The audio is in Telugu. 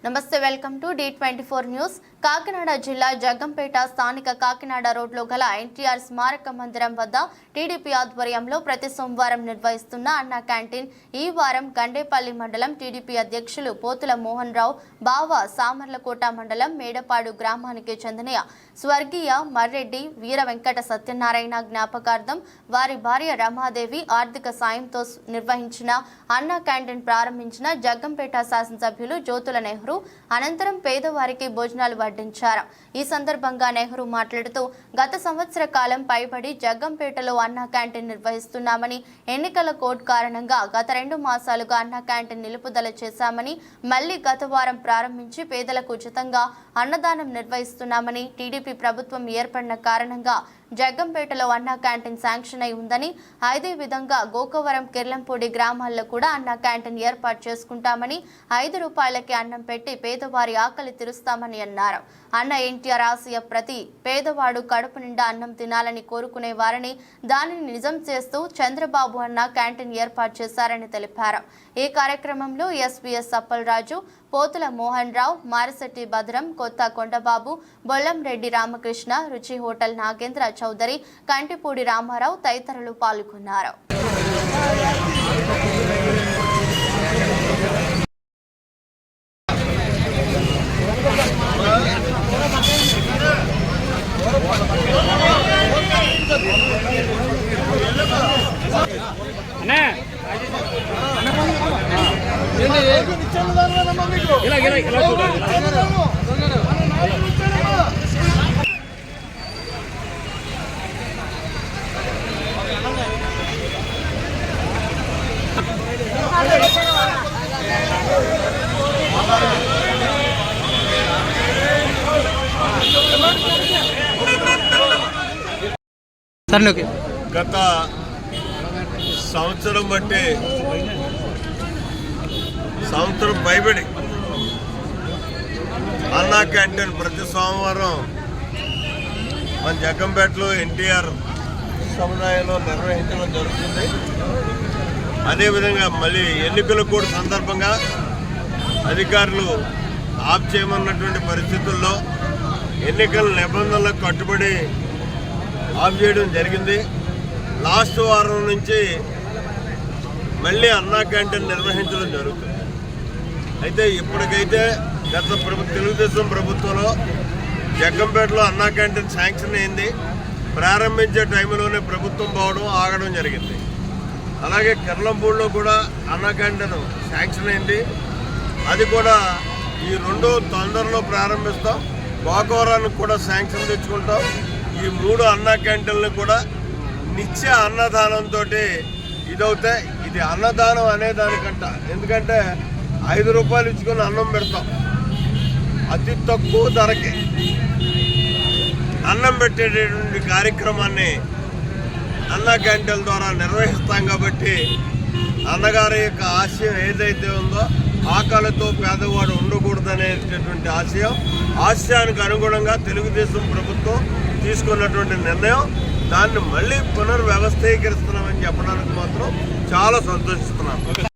నమస్తే, welcome to D24 news. Kakinada జిల్లా జగ్గంపేట స్థానిక కాకినాడ రోడ్లో గల ఎన్టీఆర్ స్మారక మందిరం వద్ద టీడీపీ ఆధ్వర్యంలో ప్రతి సోమవారం నిర్వహిస్తున్న అన్న క్యాంటీన్ ఈ వారం గండేపల్లి మండలం టీడీపీ అధ్యక్షులు పోతుల మోహన్ రావు బావ సామర్లకోట మండలం మేడపాడు గ్రామానికి చెందిన స్వర్గీయ మర్రెడ్డి వీర వెంకట సత్యనారాయణ జ్ఞాపకార్థం వారి భార్య రమాదేవి ఆర్థిక సాయంతో నిర్వహించిన అన్న క్యాంటీన్ ప్రారంభించిన జగ్గంపేట శాసనసభ్యులు జ్యోతుల నెహ్రూ అనంతరం పేదవారికి భోజనాలు వడ్డించారు. ఈ సందర్భంగా నెహ్రూ మాట్లాడుతూ గత సంవత్సర కాలం పైబడి జగ్గంపేటలో అన్న క్యాంటీన్ నిర్వహిస్తున్నామని, ఎన్నికల కోడ్ కారణంగా గత 2 మాసాలుగా అన్న క్యాంటీన్ నిలుపుదల చేశామని, మళ్లీ గత వారం ప్రారంభించి పేదలకు ఉచితంగా అన్నదానం నిర్వహిస్తున్నామని, టీడీపీ ప్రభుత్వం ఏర్పడిన కారణంగా జగ్గంపేటలో అన్న క్యాంటీన్ శాంక్షన్ అయి ఉందని, అదే విధంగా గోకవరం కిర్లంపూడి గ్రామాల్లో కూడా అన్న క్యాంటీన్ ఏర్పాటు చేసుకుంటామని, 5 రూపాయలకి అన్నం పెట్టి పేదవారి ఆకలి తీరుస్తామని అన్నారు. అన్న ఎన్టీఆర్ ఆశయ ప్రతి పేదవాడు కడుపు నిండా అన్నం తినాలని కోరుకునే వారిని దానిని నిజం చేస్తూ చంద్రబాబు అన్న క్యాంటీన్ ఏర్పాటు చేశారని తెలిపారు. ఈ కార్యక్రమంలో ఎస్వీఎస్ అప్పలరాజు, పోతుల మోహన్ రావు, మారిశెట్టి భద్రం, కొత్త కొండబాబు, బొల్లంరెడ్డి రామకృష్ణ, రుచి హోటల్ నాగేంద్ర చౌదరి, కంటిపూడి రామారావు తదితరులు పాల్గొన్నారు. గత సంవత్సరం బట్టి సంవత్సరం పైబడి అన్నా క్యాంటీన్ ప్రతి సోమవారం మన జగ్గంపేటలో ఎన్టీఆర్ సముదాయంలో నిర్వహించడం జరుగుతుంది. అదేవిధంగా మళ్ళీ ఎన్నికల కోడ్ సందర్భంగా అధికారులు ఆఫ్ చేయమన్నటువంటి పరిస్థితుల్లో ఎన్నికల నిబంధనలకు కట్టుబడి ఆఫ్ చేయడం జరిగింది. లాస్ట్ వారం నుంచి మళ్ళీ అన్నా క్యాంటీన్ నిర్వహించడం జరుగుతుంది. అయితే ఇప్పటికైతే గత తెలుగుదేశం ప్రభుత్వంలో జగ్గంపేటలో అన్నా క్యాంటీన్ శాంక్షన్ అయింది. ప్రారంభించే టైంలోనే ప్రభుత్వం పోవడం ఆగడం జరిగింది. అలాగే కిర్లంపూడిలో కూడా అన్నా క్యాంటీన్ శాంక్షన్ అయింది. అది కూడా ఈ 2 తొందరలో ప్రారంభిస్తాం. గోకవరానికి కూడా శాంక్షన్ తెచ్చుకుంటాం. ఈ 3 అన్నా క్యాంటీన్లు కూడా నిత్య అన్నదానంతో ఇదవుతాయి. ఇది అన్నదానం అనేదానికంట, ఎందుకంటే 5 రూపాయలు ఇచ్చుకొని అన్నం పెడతాం. అతి తక్కువ ధరకి అన్నం పెట్టేటటువంటి కార్యక్రమాన్ని అన్నా క్యాంటీన్ల ద్వారా నిర్వహిస్తాం. కాబట్టి అన్నగారి యొక్క ఆశయం ఏదైతే ఉందో, ఆకలితో పేదవాడు ఉండకూడదనేటటువంటి ఆశయానికి అనుగుణంగా తెలుగుదేశం ప్రభుత్వం తీసుకున్నటువంటి నిర్ణయం, దాన్ని మళ్ళీ పునర్వ్యవస్థీకరిస్తున్నామని చెప్పడానికి మాత్రం చాలా సంతోషిస్తున్నాం.